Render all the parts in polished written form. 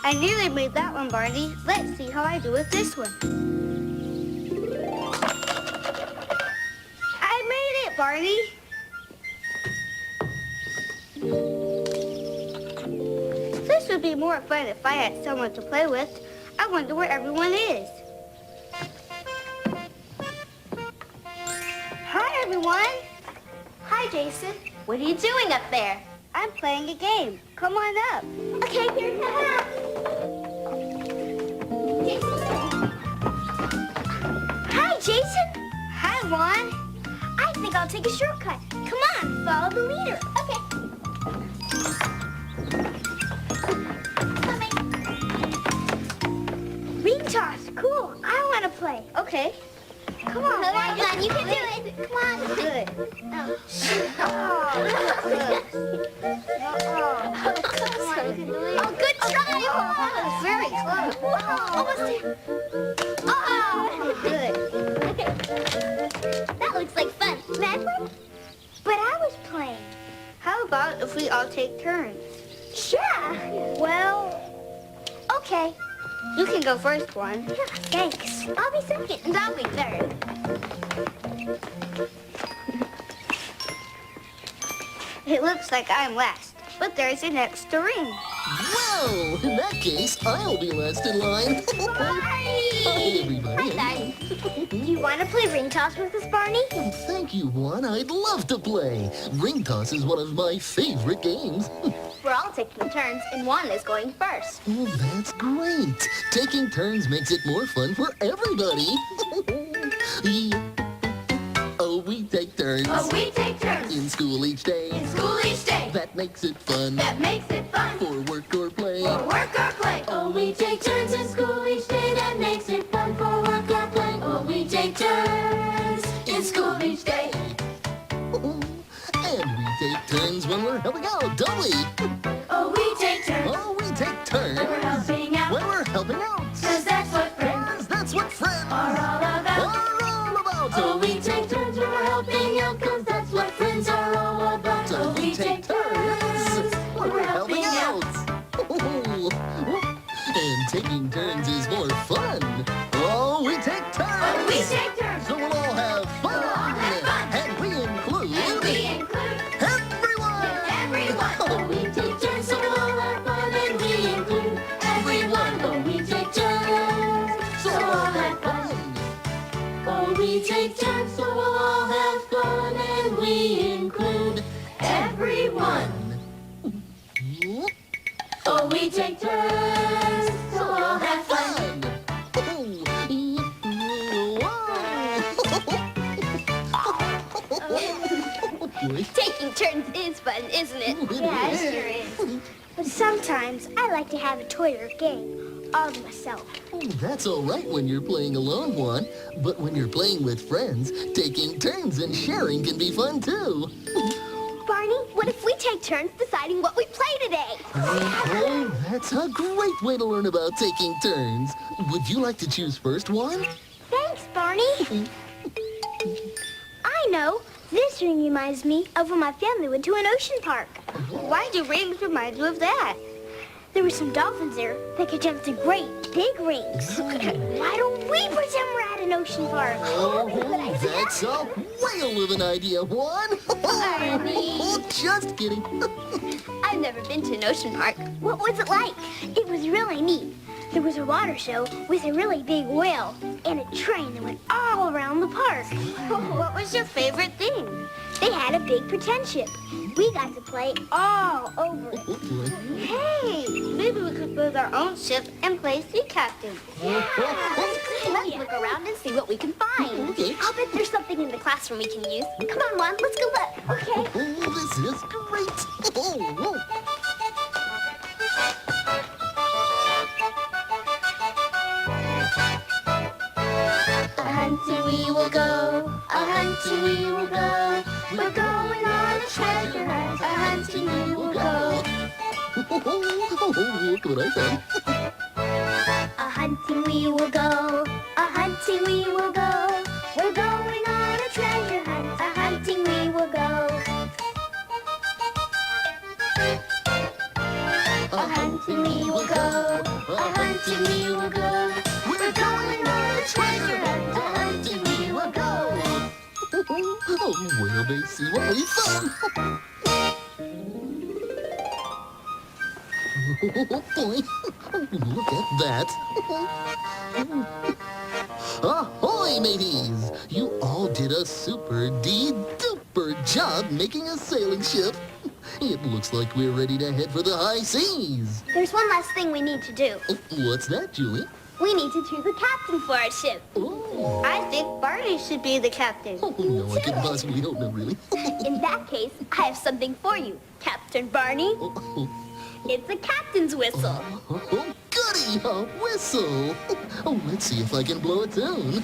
I nearly made that one, Barney. Let's see how I do with this one. I made it, Barney. This would be more fun if I had someone to play with. I wonder where everyone is. Hi, everyone. Hi, Jason. What are you doing up there? I'm playing a game. Come on up. Okay, here's the hat. Hi, Jason. Hi, Juan. I think I'll take a shortcut. Come on, follow the leader. Okay. Coming. Ring toss. Cool. I want to play. Okay. Come on, Juan. Come on, you can do it. Come on. Good. Oh. Oh, good try. Very close. Almost there. Oh. Good. That looks like fun. May I play? But I was playing. How about if we all take turns? Sure. Well, okay. You can go first, Juan. Yeah, thanks. I'll be second, and I'll be third. It looks like I'm last, but there's an extra ring. Well, in that case, I'll be last in line. Hi, everybody. Hi, do you want to play ring toss with us, Barney? Thank you, Juan. I'd love to play. Ring toss is one of my favorite games. We're all taking turns, and Juan is going first. Oh, that's great. Taking turns makes it more fun for everybody. Oh, we take turns. Oh, we take turns. In school each day. In school each day. That makes it fun. That makes it fun. For work or play. For work or play. Oh, we take turns in school each day. That makes it fun. For work or play. Oh, we take turns in school each day. And we take turns when we're helping out, don't we? Oh, we take turns. Oh, we take turns. When we're helping out. When we're helping out. 'Cause that's what friends 'Cause that's what friends are all about. Oh, we take turns when we're helping out. 'Cause that's what friends are all about. So Oh, we take turns when we're helping out. And taking turns is more fun. Oh, we take turns. Oh, we take turns. So we'll all have fun. We'll all have fun. And we include And we include everyone. everyone. Oh, we take turns, so we'll all have fun. And we include everyone. Oh, we take turns, so we'll all have fun. Oh, we take turns, so we'll all have fun. And we include everyone. Oh, we take turns, so we'll all have fun. Taking turns is fun, isn't it? Yeah, it sure is. But sometimes I like to have a toy or game all to myself. Oh, that's all right when you're playing alone, Juan. But when you're playing with friends, taking turns and sharing can be fun, too. Barney, what if we take turns deciding what we play today? Oh, that's a great way to learn about taking turns. Would you like to choose first, Juan? Thanks, Barney. I know. This ring reminds me of when my family went to an ocean park. Why do rings remind you of that? There were some dolphins there that could jump to great, big rings. Why don't we pretend we're at an ocean park? Oh, that's a whale of an idea, Juan. Oh, just kidding. I've never been to an ocean park. What was it like? It was really neat. There was a water show with a really big whale and a train that went all around the park. What was your favorite thing? They had a big pretend ship. We got to play all over it. Hey, maybe we could build our own ship and play sea captain. Let's look around and see what we can find. I'll bet there's something in the classroom we can use. Come on, Juan, let's go look. Okay. Oh, this is great. Oh. A-hunting we will go, a-hunting we will go. We're going on a treasure hunt, a-hunting we will go. Look what I found. A-hunting we will go, a-hunting we will go. We're going on a treasure hunt, a-hunting we will go. A-hunting we will go, hunting we will go. We're going on a treasure hunt, a hunting we will go. Oh, well, they see what we found. Oh, boy. Look at that. Ahoy, mateys! You all did a super-duper job making a sailing ship. It looks like we're ready to head for the high seas. There's one last thing we need to do. What's that, Julie? We need to choose a captain for our ship. Oh, I think Barney should be the captain. no, I couldn't possibly hope not really. In that case, I have something for you, Captain Barney. It's a captain's whistle. Oh, goody, a whistle. Oh, let's see if I can blow a tune.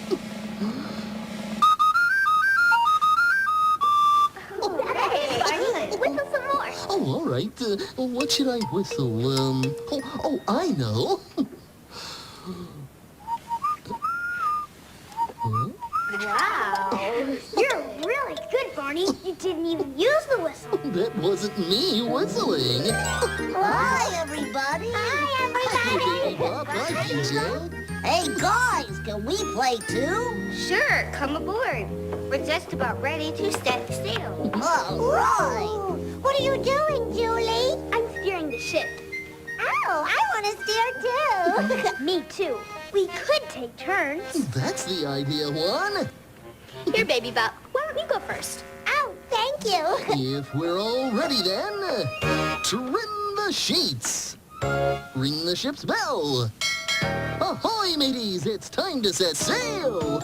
Hey, Barney, whistle some more. Oh, all right. What should I whistle? I know. Huh? Wow. You're really good, Barney. You didn't even use the whistle. That wasn't me whistling. Hi, everybody. Hi, Baby Bob. Hi, PJ. Hey, guys, can we play too? Sure, come aboard. We're just about ready to set sail. All right. What are you doing, Julie? I'm steering the ship. Oh, I want to steer too. Me too. We could take turns. That's the idea, Juan. Here, Baby Bop. Why don't you go first? Oh, thank you. If we're all ready then, trim the sheets. Ring the ship's bell. Ahoy, mateys, it's time to set sail.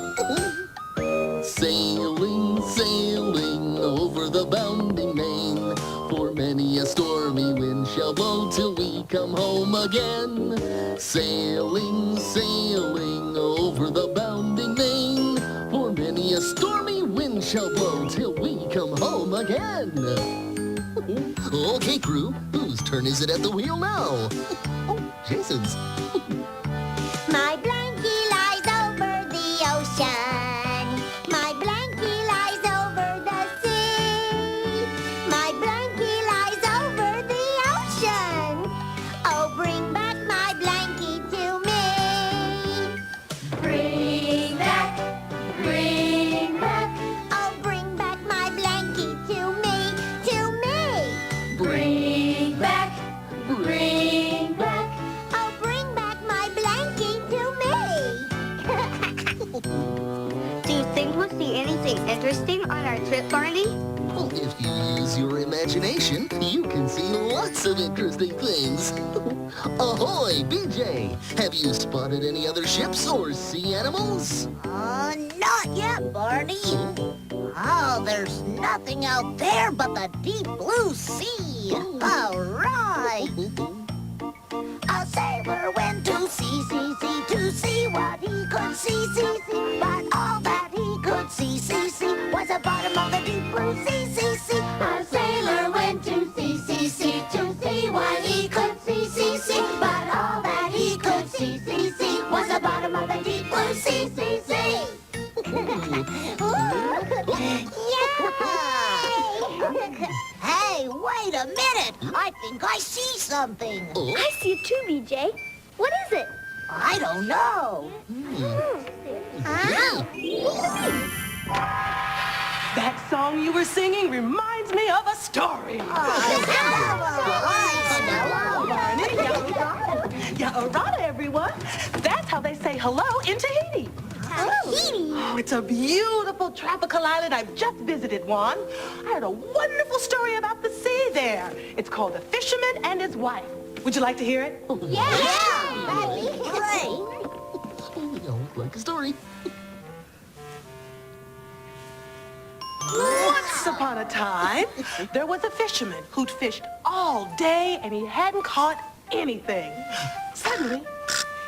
Sailing, sailing over the bounding main. For many a stormy wind shall blow till we come home again. Sailing, sailing over the bounding main. For many a stormy wind shall blow till we come home again. Okay, crew, whose turn is it at the wheel now? Oh, Jason's. My blankie lies over the ocean. My blankie lies over the sea. My blankie lies over the ocean. Oh, bring back my blankie to me. Bring back, bring back, Oh, bring back my blankie to me, to me. bring back, bring back. Oh, bring back my blankie to me. Do you think we'll see anything interesting on our trip, Barney? Well, if you use your imagination, you can see lots of interesting things. Ahoy, BJ! Have you spotted any other ships or sea animals? Not yet, Barney. Oh, there's nothing out there but the deep blue sea. All right. A sailor went to sea, to see what he could see. But all that he could see, was the bottom of the deep blue sea. A sailor went to sea, to see what he could see. But all that he could see, was the bottom of the deep blue sea. Yay! Hey, wait a minute. I think I see something. Oh, I see it too, BJ. What is it? I don't know. That song you were singing reminds me of a story. Yaorada, everyone. That's how they say hello in Tahiti. Oh, it's a beautiful tropical island I've just visited, Juan. I heard a wonderful story about the sea there. It's called The Fisherman and His Wife. Would you like to hear it? That'd be great. like a story. Once upon a time, there was a fisherman who'd fished all day and he hadn't caught anything. Suddenly,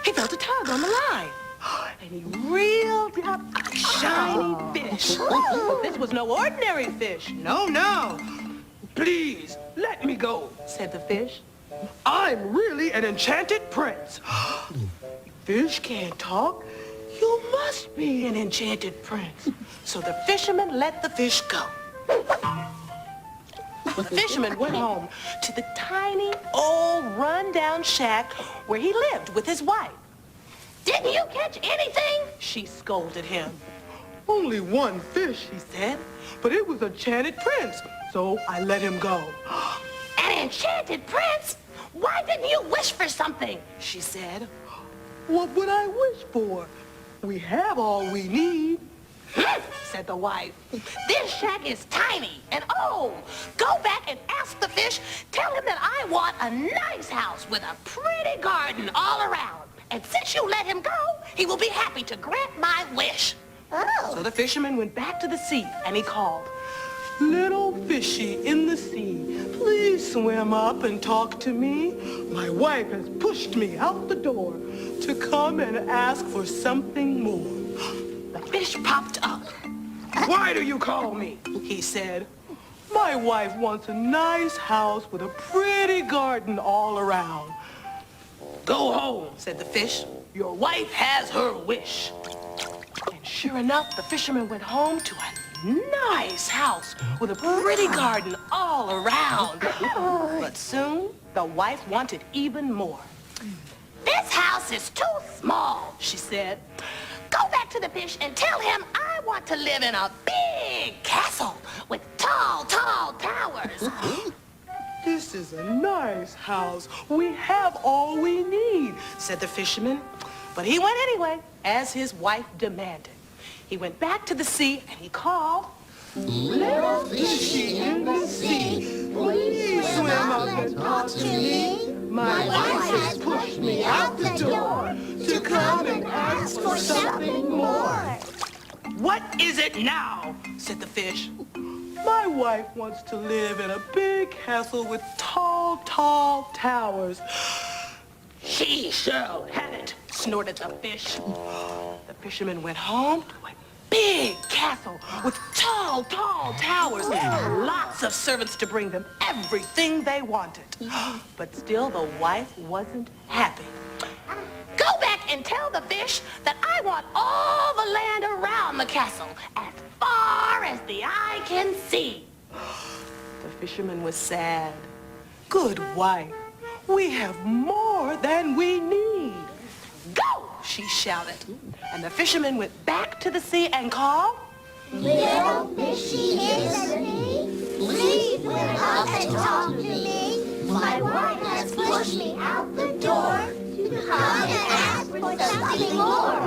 he felt a tug on the line. And he reeled out a shiny fish. But this was no ordinary fish. No, no. Please, let me go, said the fish. I'm really an enchanted prince. Fish can't talk. You must be an enchanted prince. So the fisherman let the fish go. The fisherman went home to the tiny, old, run-down shack where he lived with his wife. "Didn't you catch anything?" she scolded him. "Only one fish," he said, "but it was a enchanted prince, so I let him go." "An enchanted prince? Why didn't you wish for something?" she said. "What would I wish for? We have all we need," said the wife. "This shack is tiny and old. Go back and ask the fish. Tell him that I want a nice house with a pretty garden all around. And since you let him go, he will be happy to grant my wish." Oh. So the fisherman went back to the sea and he called, "Little fishy in the sea, please swim up and talk to me. My wife has pushed me out the door to come and ask for something more." The fish popped up. "Why do you call me?" he said. "My wife wants a nice house with a pretty garden all around." "Go home," said the fish. "Your wife has her wish." And sure enough, the fisherman went home to a nice house with a pretty garden all around. But soon, the wife wanted even more. "This house is too small," she said. "Go back to the fish and tell him I want to live in a big castle with tall, tall towers." "This is a nice house. We have all we need," said the fisherman. But he went anyway, as his wife demanded. He went back to the sea and he called, "Little fishy in the sea, please swim up and talk to me. My wife has pushed me out the door to come and ask for something more." "What is it now?" said the fish. "My wife wants to live in a big castle with tall, tall towers." "She shall have it," snorted the fish. The fisherman went home to a big castle with tall, tall towers and lots of servants to bring them everything they wanted. But still the wife wasn't happy. "Go back and tell the fish that I want all the land around the castle as far as the eye can see." The fisherman was sad. "Good wife, we have more than we need. Go!" she shouted. And the fisherman went back to the sea and called, Little fishy in the sea, please swim up and talk to me. My wife has pushed me out the door to come and ask for something more.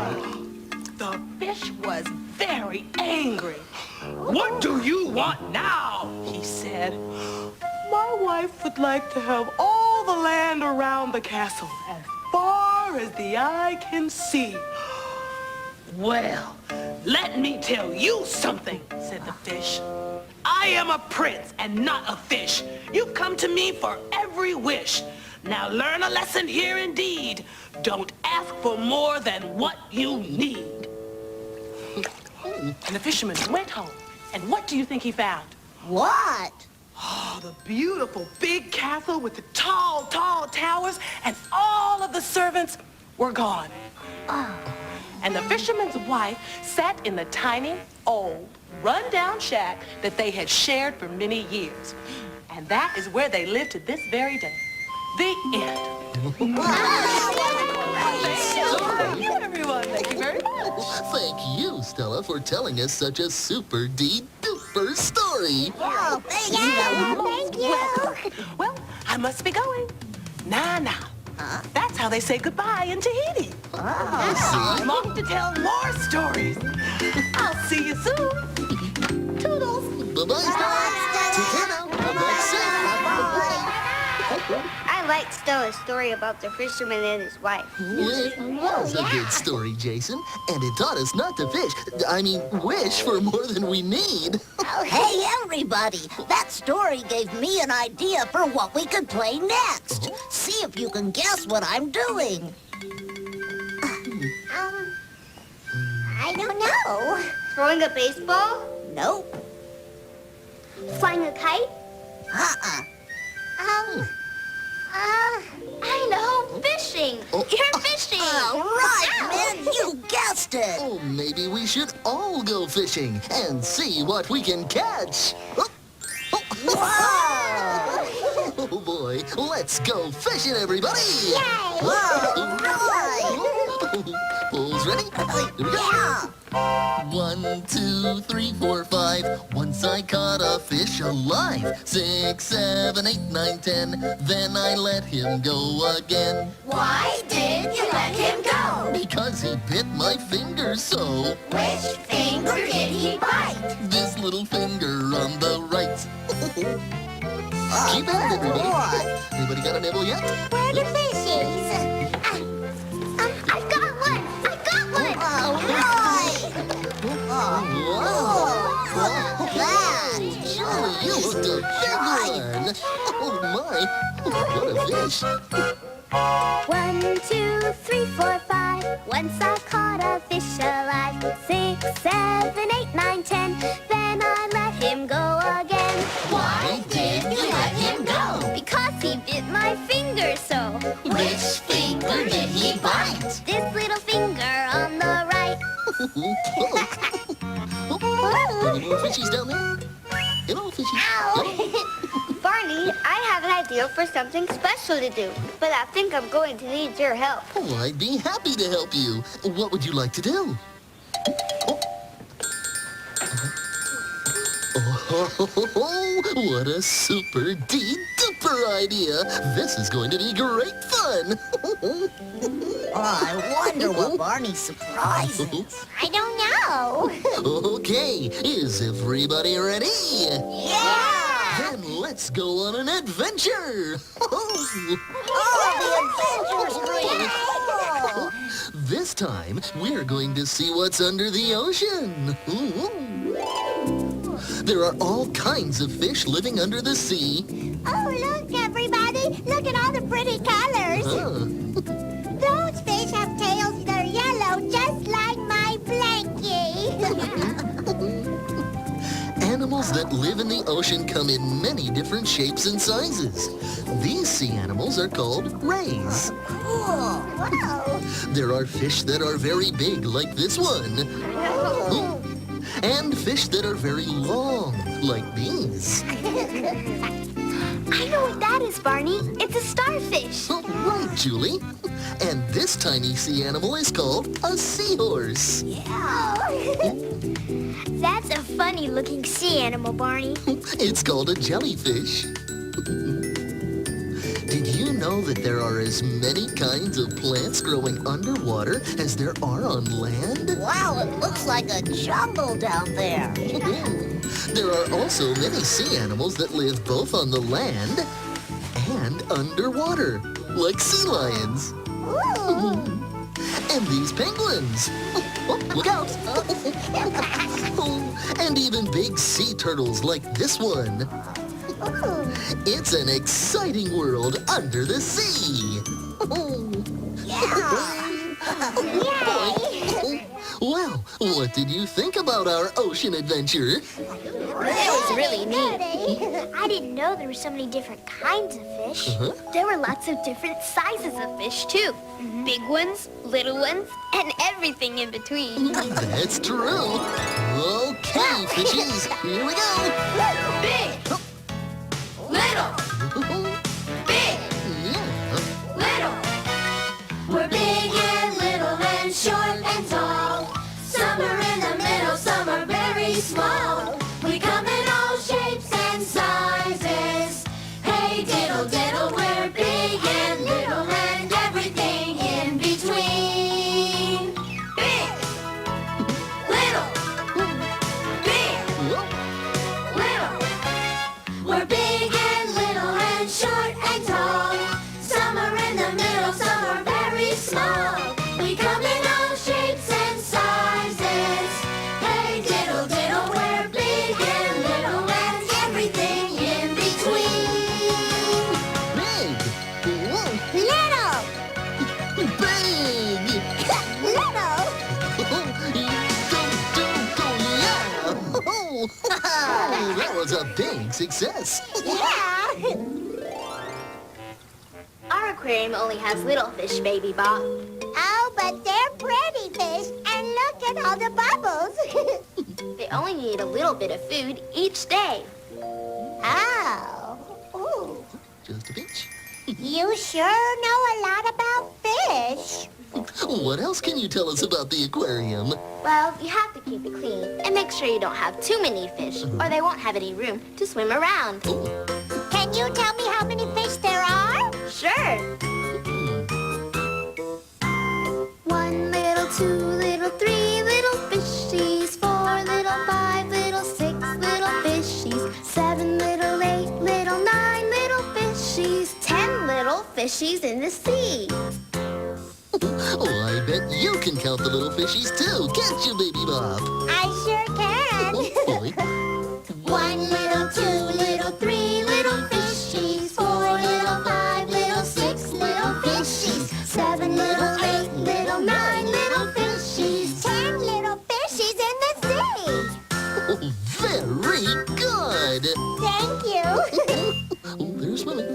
The fish was very angry. "What do you want now?" he said. "My wife would like to have all the land around the castle as far as the eye can see." "Well, let me tell you something," said the fish. "I am a prince and not a fish. You've come to me for every wish. Now learn a lesson here indeed. Don't ask for more than what you need." And the fisherman went home. And what do you think he found? What? Oh, the beautiful big castle with the tall, tall towers, and all of the servants were gone. And the fisherman's wife sat in the tiny, old, run-down shack that they had shared for many years. And that is where they live to this very day. The end. Thank you, everyone. Thank you very much. Thank you, Stella, for telling us such a super-duper story. Oh, thank you. Thank you. Well, I must be going. Nah. That's how they say goodbye in Tahiti. I'm off to tell more stories. I'll see you soon. Toodles. Bye-bye, Stella. Take care now. Come back soon. I like Stella's story about the fisherman and his wife. It was a good story, Jason. And it taught us not to wish for more than we need. Oh, hey, everybody. That story gave me an idea for what we could play next. See if you can guess what I'm doing. I don't know. Throwing a baseball? Nope. Flying a kite? I know, fishing. You're fishing. All right, man, you guessed it. Oh, maybe we should all go fishing and see what we can catch. Whoa! Let's go fishing, everybody! Yay! Whoa! Poles ready? Here we go. Yeah! 1, 2, 3, 4, 5. Once I caught a fish alive. 6, 7, 8, 9, 10. Then I let him go again. Why did you let him go? Because he bit my finger so. Which finger did he bite? This little finger on the right. Keep at it, everybody. Boy. Anybody got a nibble yet? Where are the fishies? I've got one! I've got one! All right! Oh, look at that! Surely you hooked a big one. Oh my, what a fish. 1, 2, 3, 4, 5. Once I caught a fish alive. 6, 7, 8, 9, 10. Then I let him go again. Why did you let him go? Because he bit my finger so. Which finger did he bite? This little finger on the right. Any more fishies down there? Hello, fishies. Barney, I have an idea for something special to do, but I think I'm going to need your help. Oh, I'd be happy to help you. What would you like to do? Oh, what a super duper idea. This is going to be great fun. I wonder what Barney's surprise is. I don't know. Okay, is everybody ready? Yeah! Then let's go on an adventure. Oh, This time, we're going to see what's under the ocean. There are all kinds of fish living under the sea. Oh, look, everybody. Look at all the pretty colors. Huh. Those fish have tails that are yellow, just like my blankie. Animals that live in the ocean come in many different shapes and sizes. These sea animals are called rays. cool. Whoa. There are fish that are very big, like this one. And fish that are very long, like these. I know what that is, Barney. It's a starfish. Oh, right, Julie. And this tiny sea animal is called a seahorse. That's a funny-looking sea animal, Barney. It's called a jellyfish. Did you know that there are as many kinds of plants growing underwater as there are on land? Wow, it looks like a jungle down there. There are also many sea animals that live both on the land and underwater, like sea lions. And these penguins. Oh, look out. And even big sea turtles like this one. It's an exciting world under the sea. Well, what did you think about our ocean adventure? That was really neat. I didn't know there were so many different kinds of fish. There were lots of different sizes of fish, too. Big ones, little ones, and everything in between. That's true. Okay, fishies, here we go. Big, little, big, Yeah. little. We're big and little and short and tall. Some are in the middle, some are very small. We come in all shapes and sizes. Hey diddle diddle, we're big and little and everything in between. Big, little, big, Whoa. little. We're big and little and short and tall. Some are in the middle, some are very small. We come in all shapes and sizes. Hey diddle diddle, we're big and little and everything in between. Big. Whoa. Little! Big. Little! Yeah. Oh, that was a big success. Yeah! Our aquarium only has little fish, Baby Bob. Oh, but they're pretty fish. And look at all the bubbles. They only need a little bit of food each day. Oh. Ooh. Just a pinch. You sure know a lot about fish. What else can you tell us about the aquarium? Well, you have to keep it clean and make sure you don't have too many fish, or they won't have any room to swim around. Can you tell me how many fish there are? Sure. 1 little, 2 little, 3 little fishies, 4 little, 5 little, 6 little fishies, 7 little, 8 little, 9 little fishies, 10 little fishies in the sea. Oh, I bet you can count the little fishies too, can't you, Baby Bob? I sure can. Boy. 1 little, 2 little, 3 little fishies, 4 little, 5 little, 6 little fishies, 7 little, 8 little, 9 little fishies, 10 little fishies in the sea. Oh, very good. Thank you. Oh, they're swimming.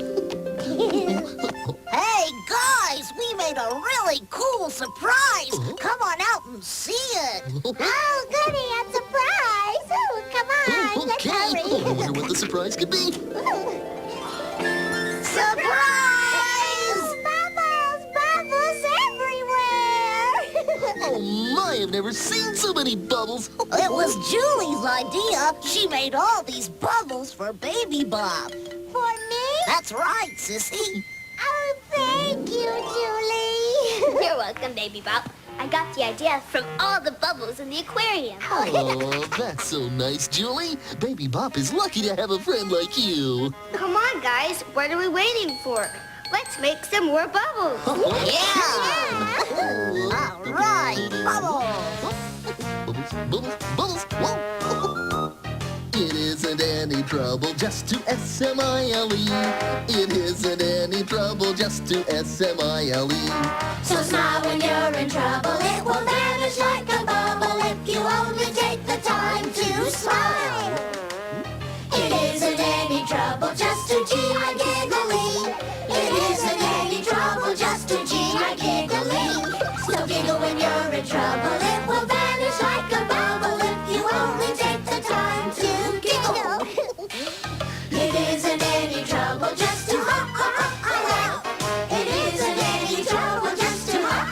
Hey, guys, we made a really cool surprise. Come on out and see it. Oh, goody, a surprise. Oh, come on, let's Okay. hurry. I wonder what the surprise could be. Surprise! Bubbles, bubbles everywhere. Oh my, I've never seen so many bubbles. It was Julie's idea. She made all these bubbles for Baby Bob. For me? That's right, Sissy. Oh, thank you, Julie. You're welcome, Baby Bob. I got the idea from all the bubbles in the aquarium. Oh, that's so nice, Julie. Baby Bop is lucky to have a friend like you. Come on, guys. What are we waiting for? Let's make some more bubbles. Yeah. All right, bubbles. Bubbles, bubbles, bubbles. Whoa. It isn't any trouble just to S-M-I-L-E. It isn't any trouble just to S-M-I-L-E. So smile when you're in trouble. It will vanish like a bubble if you only take the time to smile. It isn't any trouble just to G-I-Giggly. It isn't any trouble just to G-I-Giggly. So giggle when you're in trouble. It will vanish like a bubble if you only take the time to giggle. It isn't any trouble just to laugh. It isn't any trouble just to laugh.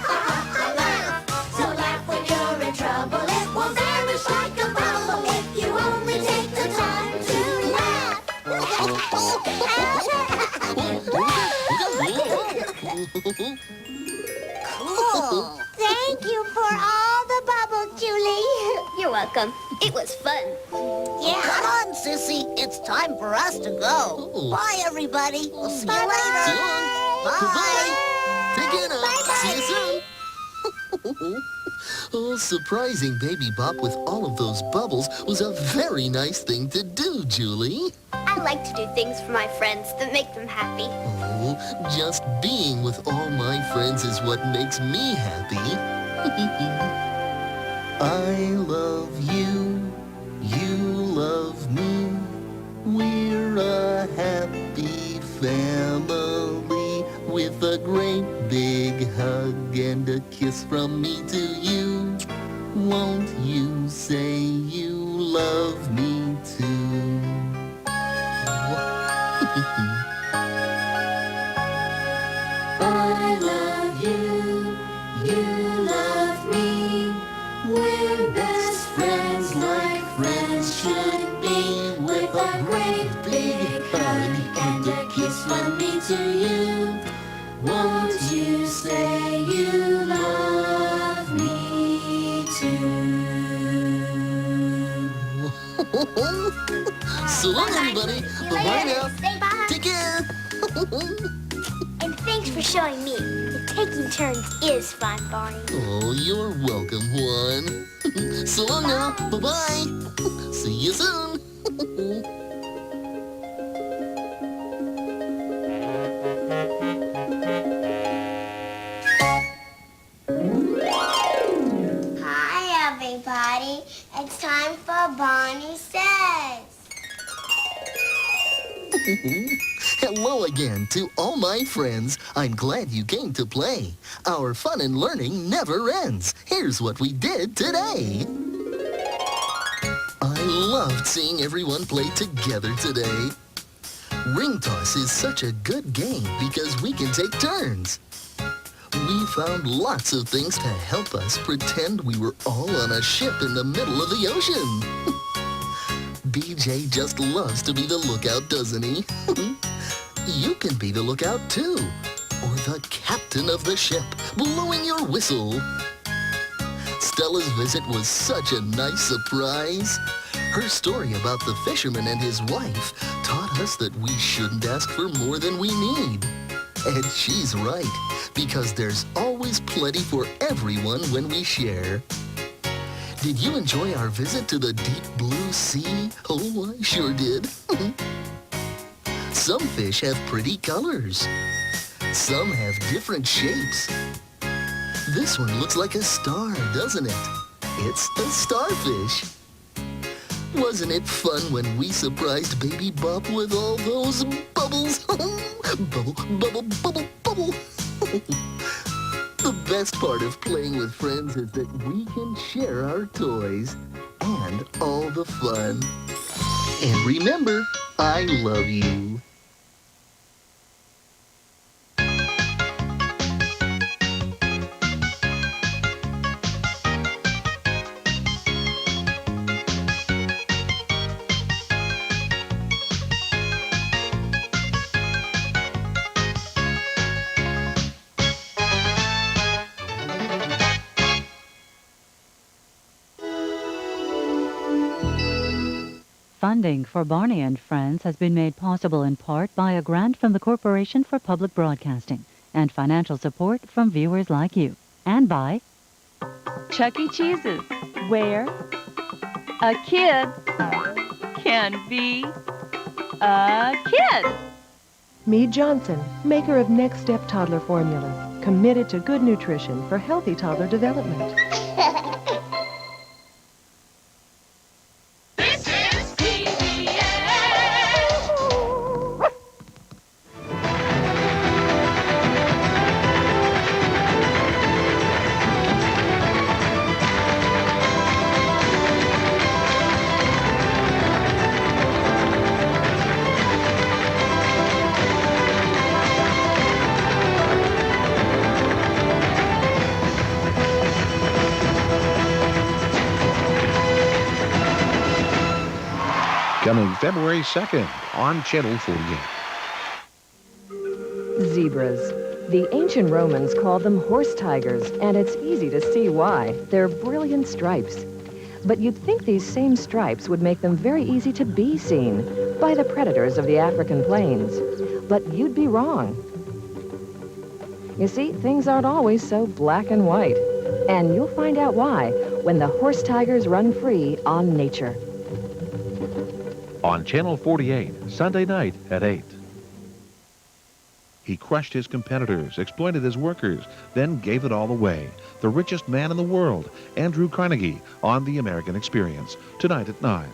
So laugh when you're in trouble. It will vanish like a bubble if you only take the time to laugh. Cool. Thank you for all the bubbles, Julie. You're welcome. It was fun. Yeah. Come on, Sissy. It's time for us to go. Oh. Bye, everybody. We'll see you So later. long. Bye. Goodbye. Take care now. Bye-bye. See you soon. Oh, surprising Baby Bop with all of those bubbles was a very nice thing to do, Julie. I like to do things for my friends that make them happy. Oh, just being with all my friends is what makes me happy. I love you, you love me. We're a happy family with a great big hug and a kiss from me to you. Won't you say you love me too? I love you, you love me. We're best friends like friends should be. With a great big hug and a kiss from me to you. Won't you say you love me too? So long, everybody. Bye-bye now. Say bye. Take care. And thanks for showing me that taking turns is fun, Barney. Oh, you're welcome, Juan. So long now. Bye-bye. See you soon. Hi, everybody. It's time for Barney Says. Hello again to all my friends. I'm glad you came to play. Our fun and learning never ends. Here's what we did today. I loved seeing everyone play together today. Ring toss is such a good game because we can take turns. We found lots of things to help us pretend we were all on a ship in the middle of the ocean. BJ just loves to be the lookout, doesn't he? You can be the lookout too, or the captain of the ship, blowing your whistle. Stella's visit was such a nice surprise. Her story about the fisherman and his wife taught us that we shouldn't ask for more than we need. And she's right, because there's always plenty for everyone when we share. Did you enjoy our visit to the deep blue sea? Oh, I sure did. Some fish have pretty colors. Some have different shapes. This one looks like a star, doesn't it? It's a starfish. Wasn't it fun when we surprised Baby Bop with all those bubbles? Bubble, bubble, bubble, bubble. The best part of playing with friends is that we can share our toys and all the fun. And remember, I love you. Funding for Barney and Friends has been made possible in part by a grant from the Corporation for Public Broadcasting and financial support from viewers like you. And by Chuck E. Cheese's, where a kid can be a kid. Mead Johnson, maker of Next Step Toddler Formula, committed to good nutrition for healthy toddler development. Coming February 2nd on Channel 48. Zebras. The ancient Romans called them horse tigers, and it's easy to see why. They're brilliant stripes. But you'd think these same stripes would make them very easy to be seen by the predators of the African plains. But you'd be wrong. You see, things aren't always so black and white. And you'll find out why when the horse tigers run free on Nature. On Channel 48, Sunday night at 8. He crushed his competitors, exploited his workers, then gave it all away. The richest man in the world, Andrew Carnegie, on The American Experience, tonight at 9.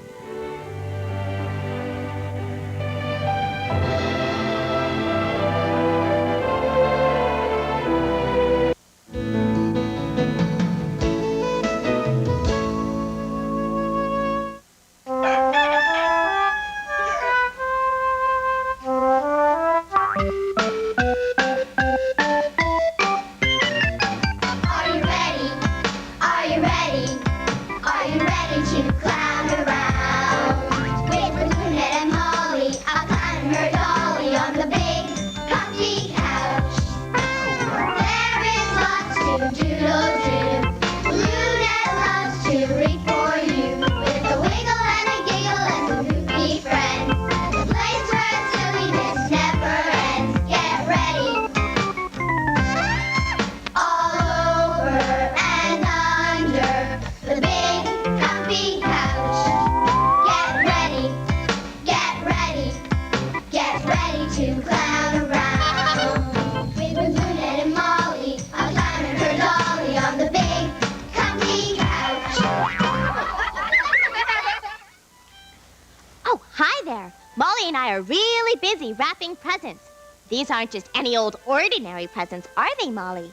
Wrapping presents. These aren't just any old ordinary presents, are they, Molly?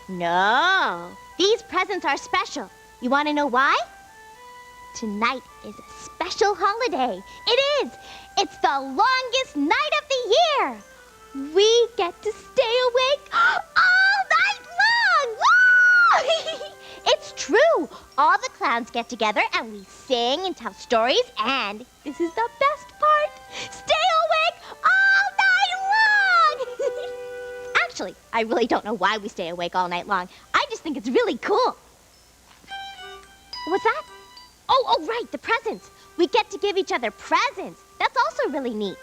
No. These presents are special. You want to know why? Tonight is a special holiday. It is. It's the longest night of the year. We get to stay awake all night long. Woo! It's true. All the clowns get together and we sing and tell stories, and this is the best part. Stay awake all night long. Actually, I really don't know why we stay awake all night long. I just think it's really cool. What's that? Oh, right, the presents. We get to give each other presents. That's also really neat.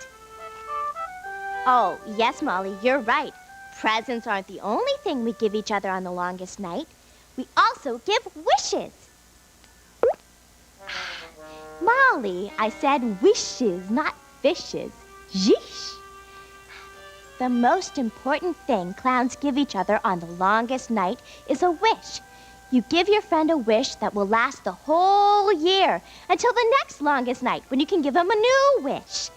Oh, yes, Molly, you're right. Presents aren't the only thing we give each other on the longest night. We also give wishes. Molly, I said wishes, not fishes. Yeesh. The most important thing clowns give each other on the longest night is a wish. You give your friend a wish that will last the whole year until the next longest night when you can give him a new wish.